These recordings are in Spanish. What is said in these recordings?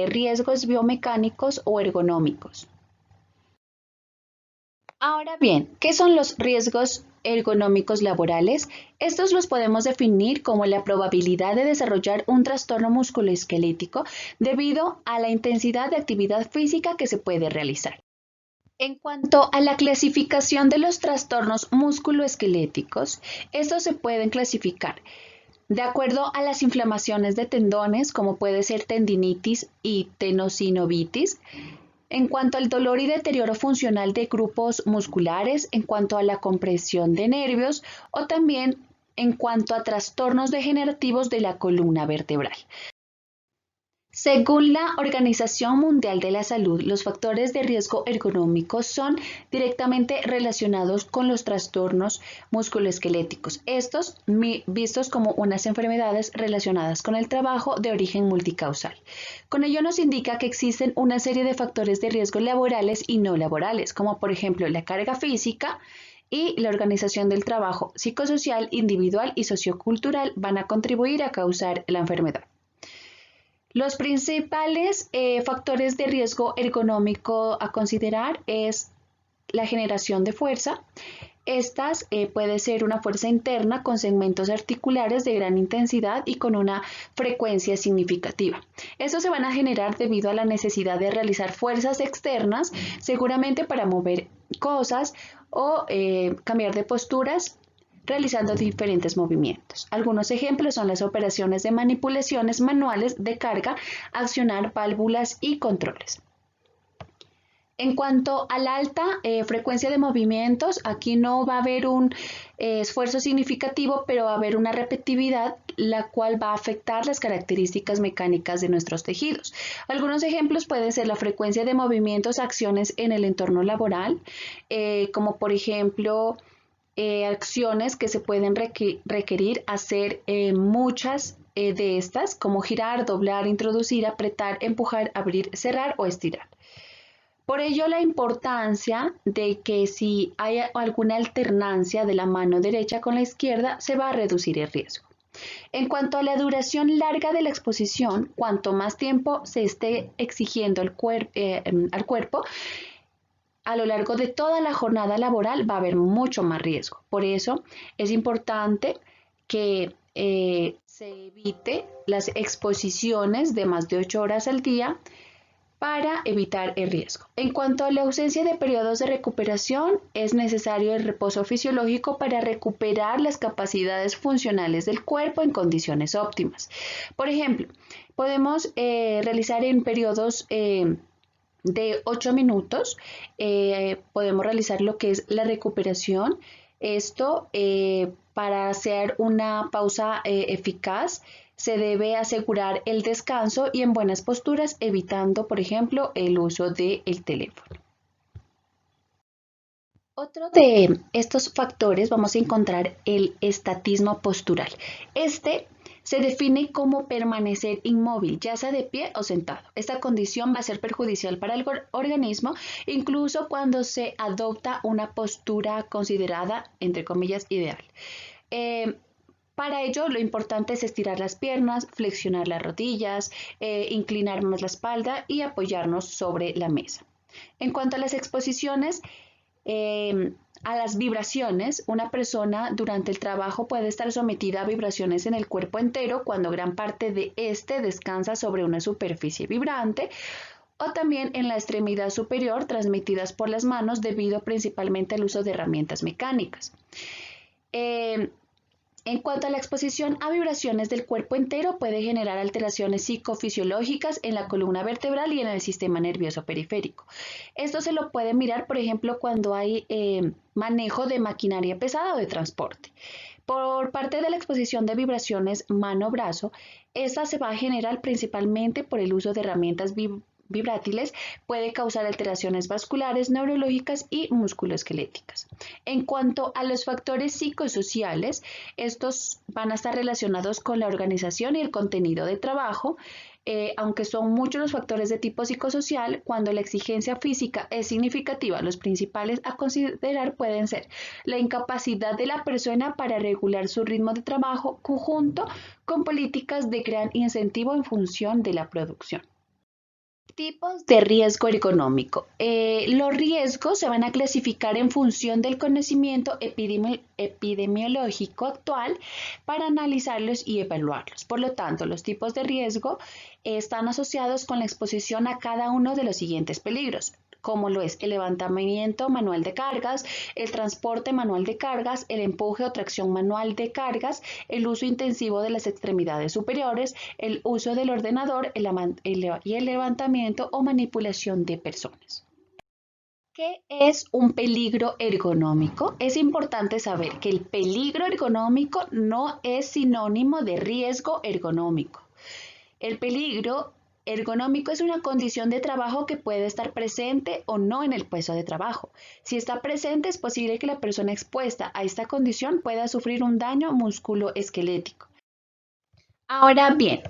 riesgos biomecánicos o ergonómicos. Ahora bien, ¿qué son los riesgos ergonómicos laborales? Estos los podemos definir como la probabilidad de desarrollar un trastorno musculoesquelético debido a la intensidad de actividad física que se puede realizar. En cuanto a la clasificación de los trastornos musculoesqueléticos, estos se pueden clasificar de acuerdo a las inflamaciones de tendones, como puede ser tendinitis y tenosinovitis, en cuanto al dolor y deterioro funcional de grupos musculares, en cuanto a la compresión de nervios o también en cuanto a trastornos degenerativos de la columna vertebral. Según la Organización Mundial de la Salud, los factores de riesgo ergonómicos son directamente relacionados con los trastornos musculoesqueléticos, estos vistos como unas enfermedades relacionadas con el trabajo de origen multicausal. Con ello nos indica que existen una serie de factores de riesgo laborales y no laborales, como por ejemplo la carga física y la organización del trabajo psicosocial, individual y sociocultural van a contribuir a causar la enfermedad. Los principales factores de riesgo ergonómico a considerar es la generación de fuerza. Estas puede ser una fuerza interna con segmentos articulares de gran intensidad y con una frecuencia significativa. Estos se van a generar debido a la necesidad de realizar fuerzas externas, seguramente para mover cosas o cambiar de posturas realizando diferentes movimientos. Algunos ejemplos son las operaciones de manipulaciones manuales de carga, accionar válvulas y controles. En cuanto a la alta frecuencia de movimientos, aquí no va a haber un esfuerzo significativo, pero va a haber una repetitividad, la cual va a afectar las características mecánicas de nuestros tejidos. Algunos ejemplos pueden ser la frecuencia de movimientos, acciones en el entorno laboral, como por ejemplo, acciones que se pueden requerir hacer muchas de estas, como girar, doblar, introducir, apretar, empujar, abrir, cerrar o estirar. Por ello, la importancia de que si hay alguna alternancia de la mano derecha con la izquierda, se va a reducir el riesgo. En cuanto a la duración larga de la exposición, cuanto más tiempo se esté exigiendo al cuerpo, a lo largo de toda la jornada laboral va a haber mucho más riesgo. Por eso es importante que se evite las exposiciones de más de 8 horas al día para evitar el riesgo. En cuanto a la ausencia de periodos de recuperación, es necesario el reposo fisiológico para recuperar las capacidades funcionales del cuerpo en condiciones óptimas. Por ejemplo, podemos realizar en periodos de 8 minutos, podemos realizar lo que es la recuperación. Esto, para hacer una pausa eficaz, se debe asegurar el descanso y en buenas posturas, evitando, por ejemplo, el uso del teléfono. Otro de estos factores vamos a encontrar el estatismo postural. Este se define como permanecer inmóvil, ya sea de pie o sentado. Esta condición va a ser perjudicial para el organismo, incluso cuando se adopta una postura considerada, entre comillas, ideal. Para ello, lo importante es estirar las piernas, flexionar las rodillas, inclinar más la espalda y apoyarnos sobre la mesa. En cuanto a las exposiciones, a las vibraciones, una persona durante el trabajo puede estar sometida a vibraciones en el cuerpo entero cuando gran parte de este descansa sobre una superficie vibrante, o también en la extremidad superior transmitidas por las manos debido principalmente al uso de herramientas mecánicas. En cuanto a la exposición a vibraciones del cuerpo entero, puede generar alteraciones psicofisiológicas en la columna vertebral y en el sistema nervioso periférico. Esto se lo puede mirar, por ejemplo, cuando hay manejo de maquinaria pesada o de transporte. Por parte de la exposición de vibraciones mano-brazo, esta se va a generar principalmente por el uso de herramientas vibrátiles, puede causar alteraciones vasculares, neurológicas y musculoesqueléticas. En cuanto a los factores psicosociales, estos van a estar relacionados con la organización y el contenido de trabajo. Aunque son muchos los factores de tipo psicosocial, cuando la exigencia física es significativa, los principales a considerar pueden ser la incapacidad de la persona para regular su ritmo de trabajo conjunto con políticas de gran incentivo en función de la producción. Tipos de riesgo ergonómico. Los riesgos se van a clasificar en función del conocimiento epidemiológico actual para analizarlos y evaluarlos. Por lo tanto, los tipos de riesgo están asociados con la exposición a cada uno de los siguientes peligros, como lo es el levantamiento manual de cargas, el transporte manual de cargas, el empuje o tracción manual de cargas, el uso intensivo de las extremidades superiores, el uso del ordenador y el levantamiento o manipulación de personas. ¿Qué es un peligro ergonómico? Es importante saber que el peligro ergonómico no es sinónimo de riesgo ergonómico. El peligro ergonómico es una condición de trabajo que puede estar presente o no en el puesto de trabajo. Si está presente, es posible que la persona expuesta a esta condición pueda sufrir un daño musculoesquelético. Ahora bien,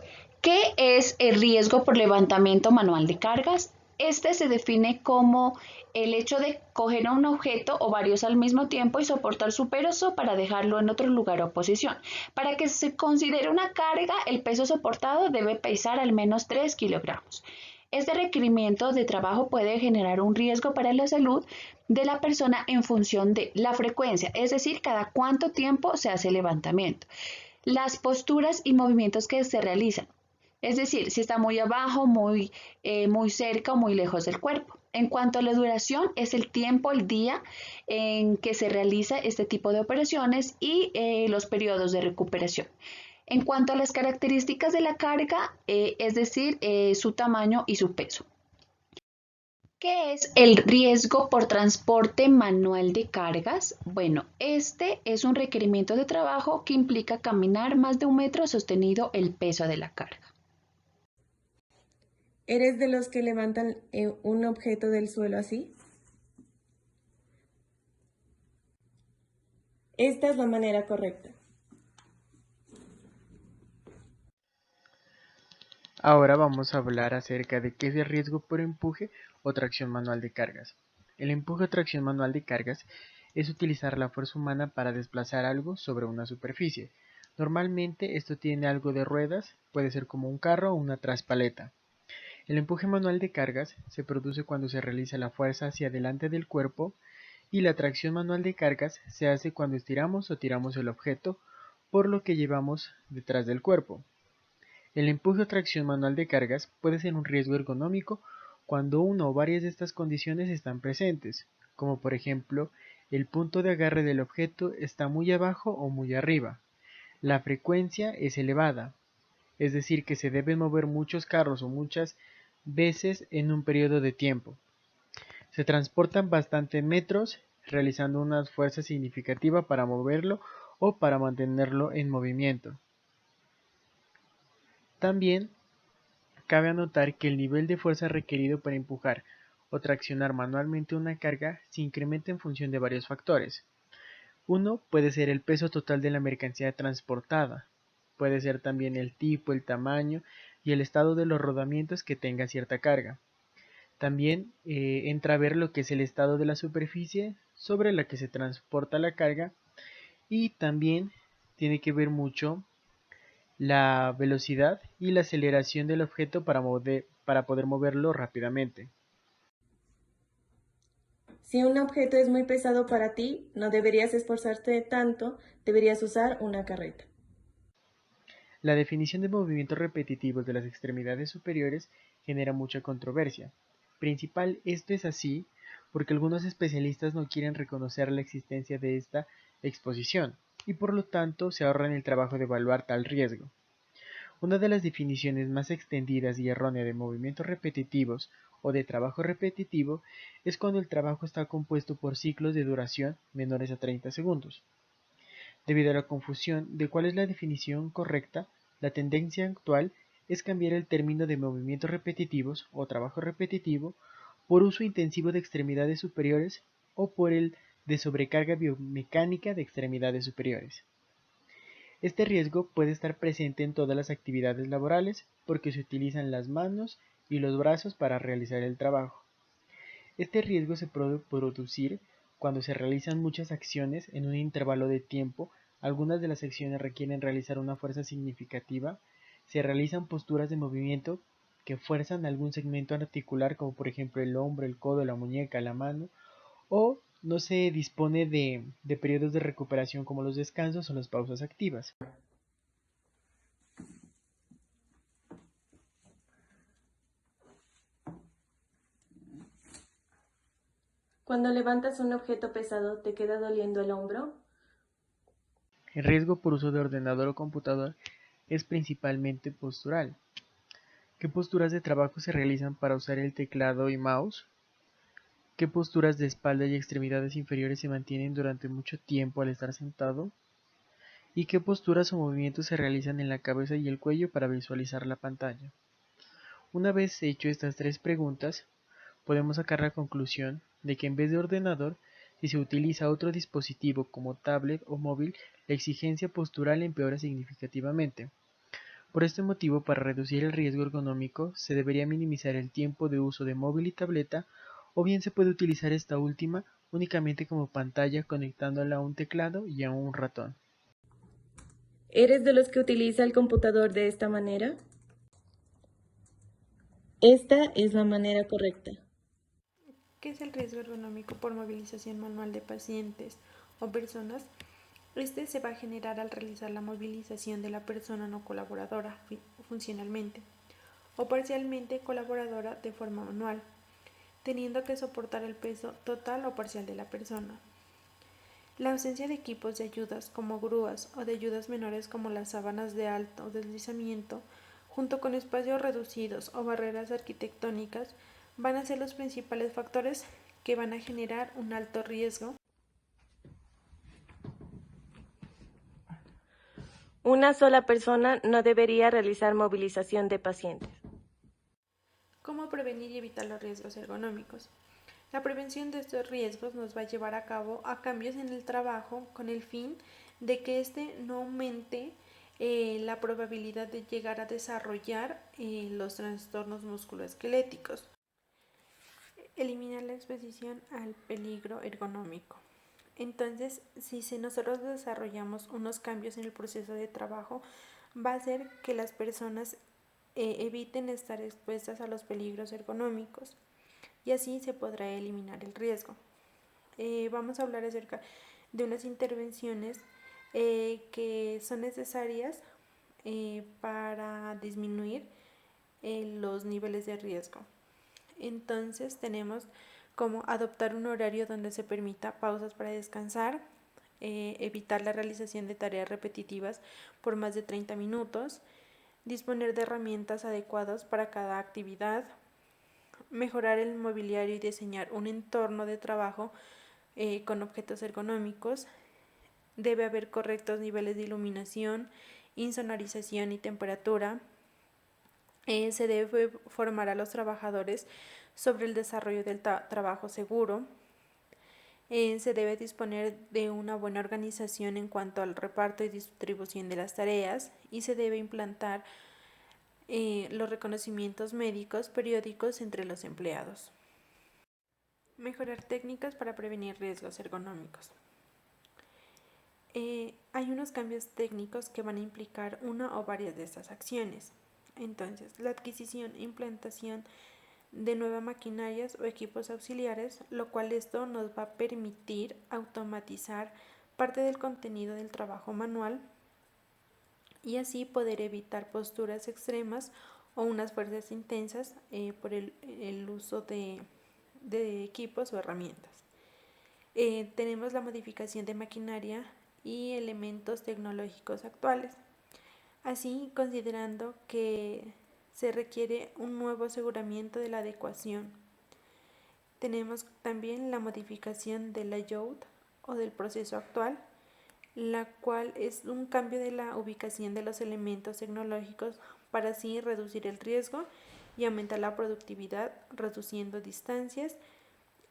¿qué es el riesgo por levantamiento manual de cargas? Este se define como el hecho de coger un objeto o varios al mismo tiempo y soportar su peso para dejarlo en otro lugar o posición. Para que se considere una carga, el peso soportado debe pesar al menos 3 kilogramos. Este requerimiento de trabajo puede generar un riesgo para la salud de la persona en función de la frecuencia, es decir, cada cuánto tiempo se hace el levantamiento, las posturas y movimientos que se realizan, es decir, si está muy abajo, muy cerca o muy lejos del cuerpo. En cuanto a la duración, es el tiempo, el día en que se realiza este tipo de operaciones y los periodos de recuperación. En cuanto a las características de la carga, es decir, su tamaño y su peso. ¿Qué es el riesgo por transporte manual de cargas? Bueno, este es un requerimiento de trabajo que implica caminar más de 1 metro sostenido el peso de la carga. ¿Eres de los que levantan un objeto del suelo así? Esta es la manera correcta. Ahora vamos a hablar acerca de qué es el riesgo por empuje o tracción manual de cargas. El empuje o tracción manual de cargas es utilizar la fuerza humana para desplazar algo sobre una superficie. Normalmente esto tiene algo de ruedas, puede ser como un carro o una traspaleta. El empuje manual de cargas se produce cuando se realiza la fuerza hacia adelante del cuerpo y la tracción manual de cargas se hace cuando estiramos o tiramos el objeto por lo que llevamos detrás del cuerpo. El empuje o tracción manual de cargas puede ser un riesgo ergonómico cuando una o varias de estas condiciones están presentes, como por ejemplo, el punto de agarre del objeto está muy abajo o muy arriba. La frecuencia es elevada, es decir, que se deben mover muchos carros o muchas veces en un periodo de tiempo. Se transportan bastantes metros, realizando una fuerza significativa para moverlo o para mantenerlo en movimiento. También cabe anotar que el nivel de fuerza requerido para empujar o traccionar manualmente una carga se incrementa en función de varios factores. Uno puede ser el peso total de la mercancía transportada, puede ser también el tipo, el tamaño y el estado de los rodamientos que tenga cierta carga. También entra a ver lo que es el estado de la superficie sobre la que se transporta la carga y también tiene que ver mucho la velocidad y la aceleración del objeto para poder moverlo rápidamente. Si un objeto es muy pesado para ti, no deberías esforzarte tanto, deberías usar una carreta. La definición de movimientos repetitivos de las extremidades superiores genera mucha controversia. Principal esto es así porque algunos especialistas no quieren reconocer la existencia de esta exposición y por lo tanto se ahorran el trabajo de evaluar tal riesgo. Una de las definiciones más extendidas y erróneas de movimientos repetitivos o de trabajo repetitivo es cuando el trabajo está compuesto por ciclos de duración menores a 30 segundos. Debido a la confusión de cuál es la definición correcta, la tendencia actual es cambiar el término de movimientos repetitivos o trabajo repetitivo por uso intensivo de extremidades superiores o por el de sobrecarga biomecánica de extremidades superiores. Este riesgo puede estar presente en todas las actividades laborales porque se utilizan las manos y los brazos para realizar el trabajo. Este riesgo se puede producir cuando se realizan muchas acciones en un intervalo de tiempo. Algunas de las acciones requieren realizar una fuerza significativa, se realizan posturas de movimiento que fuerzan algún segmento articular como por ejemplo el hombro, el codo, la muñeca, la mano, o no se dispone de periodos de recuperación como los descansos o las pausas activas. Cuando levantas un objeto pesado, ¿te queda doliendo el hombro? El riesgo por uso de ordenador o computador es principalmente postural. ¿Qué posturas de trabajo se realizan para usar el teclado y mouse? ¿Qué posturas de espalda y extremidades inferiores se mantienen durante mucho tiempo al estar sentado? ¿Y qué posturas o movimientos se realizan en la cabeza y el cuello para visualizar la pantalla? Una vez hecho estas tres preguntas, podemos sacar la conclusión de que en vez de ordenador, si se utiliza otro dispositivo como tablet o móvil, la exigencia postural empeora significativamente. Por este motivo, para reducir el riesgo ergonómico, se debería minimizar el tiempo de uso de móvil y tableta, o bien se puede utilizar esta última únicamente como pantalla conectándola a un teclado y a un ratón. ¿Eres de los que utiliza el computador de esta manera? Esta es la manera correcta. ¿Qué es el riesgo ergonómico por movilización manual de pacientes o personas? Este se va a generar al realizar la movilización de la persona no colaboradora funcionalmente o parcialmente colaboradora de forma manual, teniendo que soportar el peso total o parcial de la persona. La ausencia de equipos de ayudas como grúas o de ayudas menores como las sábanas de alto deslizamiento, junto con espacios reducidos o barreras arquitectónicas, van a ser los principales factores que van a generar un alto riesgo. Una sola persona no debería realizar movilización de pacientes. ¿Cómo prevenir y evitar los riesgos ergonómicos? La prevención de estos riesgos nos va a llevar a cabo a cambios en el trabajo con el fin de que éste no aumente la probabilidad de llegar a desarrollar los trastornos musculoesqueléticos. Eliminar la exposición al peligro ergonómico. Entonces, si nosotros desarrollamos unos cambios en el proceso de trabajo, va a hacer que las personas eviten estar expuestas a los peligros ergonómicos y así se podrá eliminar el riesgo. Vamos a hablar acerca de unas intervenciones que son necesarias para disminuir los niveles de riesgo. Entonces tenemos como adoptar un horario donde se permita pausas para descansar, evitar la realización de tareas repetitivas por más de 30 minutos, disponer de herramientas adecuadas para cada actividad, mejorar el mobiliario y diseñar un entorno de trabajo con objetos ergonómicos. Debe haber correctos niveles de iluminación, insonorización y temperatura. Se debe formar a los trabajadores sobre el desarrollo del trabajo seguro. Se debe disponer de una buena organización en cuanto al reparto y distribución de las tareas y se debe implantar los reconocimientos médicos periódicos entre los empleados. Mejorar técnicas para prevenir riesgos ergonómicos. Hay unos cambios técnicos que van a implicar una o varias de estas acciones. Entonces, la adquisición e implantación de nuevas maquinarias o equipos auxiliares, lo cual esto nos va a permitir automatizar parte del contenido del trabajo manual y así poder evitar posturas extremas o unas fuerzas intensas por el uso de equipos o herramientas. Tenemos la modificación de maquinaria y elementos tecnológicos actuales. Así, considerando que se requiere un nuevo aseguramiento de la adecuación. Tenemos también la modificación del layout o del proceso actual, la cual es un cambio de la ubicación de los elementos tecnológicos para así reducir el riesgo y aumentar la productividad, reduciendo distancias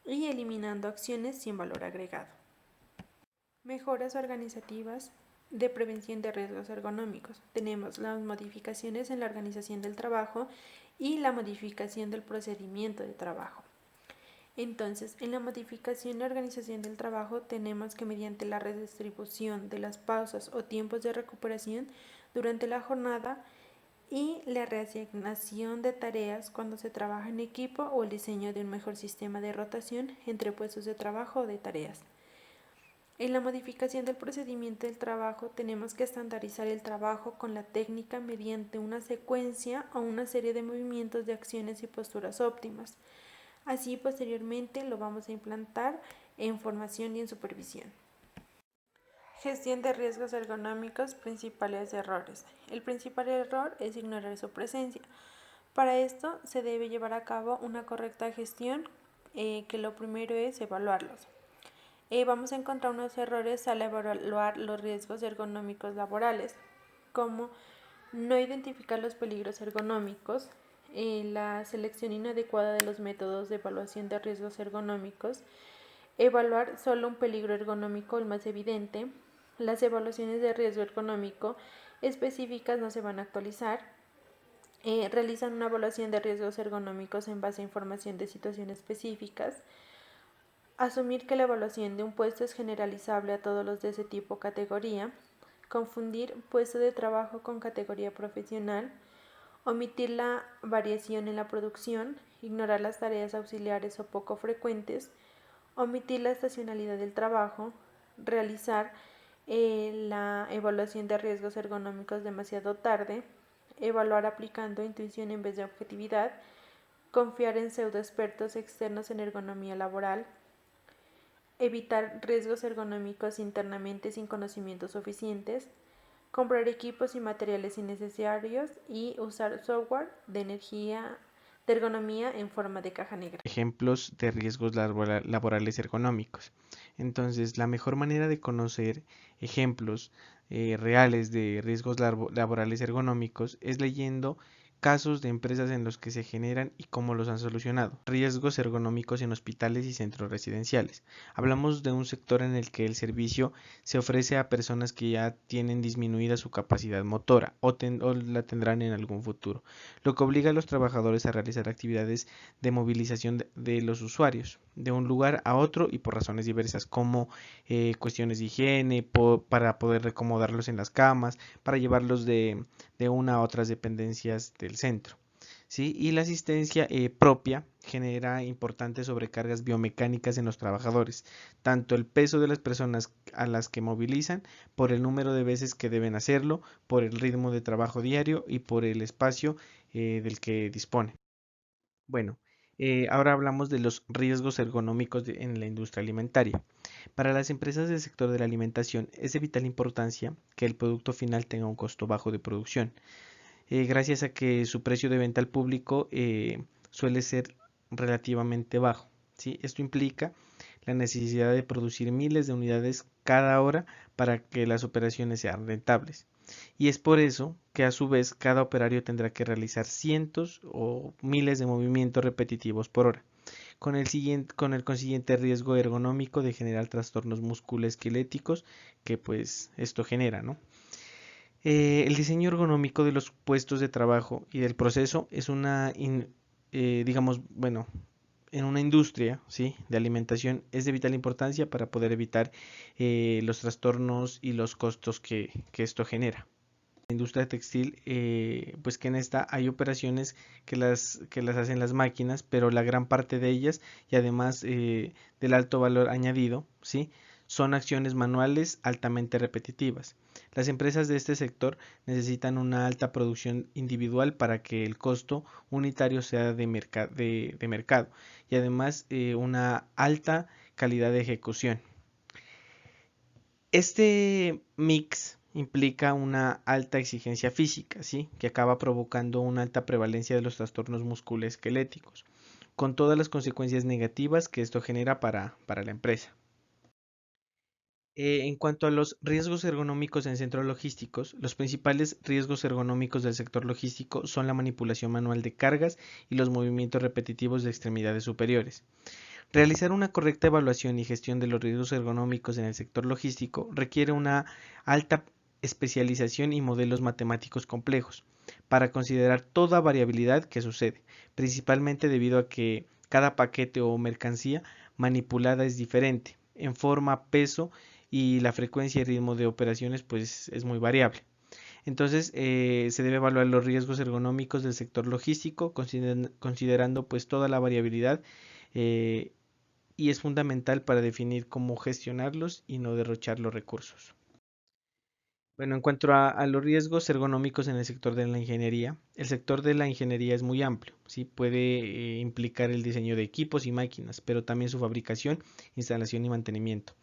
y eliminando acciones sin valor agregado. Mejoras organizativas de prevención de riesgos ergonómicos. Tenemos las modificaciones en la organización del trabajo y la modificación del procedimiento de trabajo. Entonces, en la modificación y organización del trabajo tenemos que mediante la redistribución de las pausas o tiempos de recuperación durante la jornada y la reasignación de tareas cuando se trabaja en equipo o el diseño de un mejor sistema de rotación entre puestos de trabajo o de tareas. En la modificación del procedimiento del trabajo tenemos que estandarizar el trabajo con la técnica mediante una secuencia o una serie de movimientos de acciones y posturas óptimas. Así posteriormente lo vamos a implantar en formación y en supervisión. Gestión de riesgos ergonómicos, principales errores. El principal error es ignorar su presencia. Para esto se debe llevar a cabo una correcta gestión, que lo primero es evaluarlos. Vamos a encontrar unos errores al evaluar los riesgos ergonómicos laborales, como no identificar los peligros ergonómicos, la selección inadecuada de los métodos de evaluación de riesgos ergonómicos, evaluar solo un peligro ergonómico, el más evidente. Las evaluaciones de riesgo ergonómico específicas no se van a actualizar. Realizan una evaluación de riesgos ergonómicos en base a información de situaciones específicas. Asumir que la evaluación de un puesto es generalizable a todos los de ese tipo o categoría. Confundir puesto de trabajo con categoría profesional. Omitir la variación en la producción. Ignorar las tareas auxiliares o poco frecuentes. Omitir la estacionalidad del trabajo. Realizar la evaluación de riesgos ergonómicos demasiado tarde. Evaluar aplicando intuición en vez de objetividad. Confiar en pseudoexpertos externos en ergonomía laboral. Evitar riesgos ergonómicos internamente sin conocimientos suficientes, comprar equipos y materiales innecesarios y usar software de ergonomía en forma de caja negra. Ejemplos de riesgos laborales ergonómicos. Entonces, la mejor manera de conocer ejemplos reales de riesgos laborales ergonómicos es leyendo casos de empresas en los que se generan y cómo los han solucionado. Riesgos ergonómicos en hospitales y centros residenciales. Hablamos de un sector en el que el servicio se ofrece a personas que ya tienen disminuida su capacidad motora o la tendrán en algún futuro, lo que obliga a los trabajadores a realizar actividades de movilización de los usuarios de un lugar a otro y por razones diversas, como cuestiones de higiene, para poder recomodarlos en las camas, para llevarlos de una a otras dependencias del centro. ¿Sí? Y la asistencia propia genera importantes sobrecargas biomecánicas en los trabajadores, tanto el peso de las personas a las que movilizan, por el número de veces que deben hacerlo, por el ritmo de trabajo diario y por el espacio del que disponen. Bueno, ahora hablamos de los riesgos ergonómicos en la industria alimentaria. Para las empresas del sector de la alimentación es de vital importancia que el producto final tenga un costo bajo de producción, gracias a que su precio de venta al público suele ser relativamente bajo, ¿sí? Esto implica la necesidad de producir miles de unidades cada hora para que las operaciones sean rentables. Y es por eso que a su vez cada operario tendrá que realizar cientos o miles de movimientos repetitivos por hora, con el consiguiente riesgo ergonómico de generar trastornos musculoesqueléticos que pues esto genera, ¿no? El diseño ergonómico de los puestos de trabajo y del proceso es digamos, bueno, en una industria, ¿sí?, de alimentación es de vital importancia para poder evitar los trastornos y los costos que esto genera. La industria textil, pues que en esta hay operaciones que las hacen las máquinas, pero la gran parte de ellas, y además del alto valor añadido, ¿sí?, son acciones manuales altamente repetitivas. Las empresas de este sector necesitan una alta producción individual para que el costo unitario sea de mercado y además una alta calidad de ejecución. Este mix implica una alta exigencia física, ¿sí?, que acaba provocando una alta prevalencia de los trastornos musculoesqueléticos, con todas las consecuencias negativas que esto genera para la empresa. En cuanto a los riesgos ergonómicos en centros logísticos, los principales riesgos ergonómicos del sector logístico son la manipulación manual de cargas y los movimientos repetitivos de extremidades superiores. Realizar una correcta evaluación y gestión de los riesgos ergonómicos en el sector logístico requiere una alta especialización y modelos matemáticos complejos para considerar toda variabilidad que sucede, principalmente debido a que cada paquete o mercancía manipulada es diferente en forma, peso y la frecuencia y ritmo de operaciones pues es muy variable. Entonces, se debe evaluar los riesgos ergonómicos del sector logístico, considerando pues toda la variabilidad, y es fundamental para definir cómo gestionarlos y no derrochar los recursos. Bueno, en cuanto a los riesgos ergonómicos en el sector de la ingeniería, el sector de la ingeniería es muy amplio, ¿sí? Puede implicar el diseño de equipos y máquinas, pero también su fabricación, instalación y mantenimiento.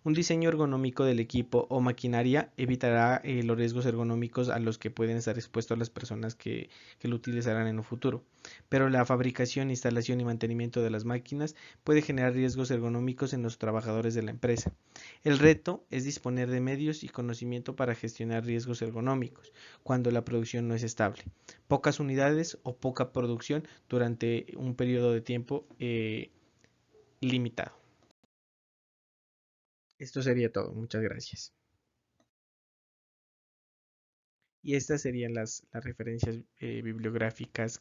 Un diseño ergonómico del equipo o maquinaria evitará los riesgos ergonómicos a los que pueden estar expuestos las personas que lo utilizarán en un futuro. Pero la fabricación, instalación y mantenimiento de las máquinas puede generar riesgos ergonómicos en los trabajadores de la empresa. El reto es disponer de medios y conocimiento para gestionar riesgos ergonómicos cuando la producción no es estable. Pocas unidades o poca producción durante un periodo de tiempo limitado. Esto sería todo. Muchas gracias. Y estas serían las referencias bibliográficas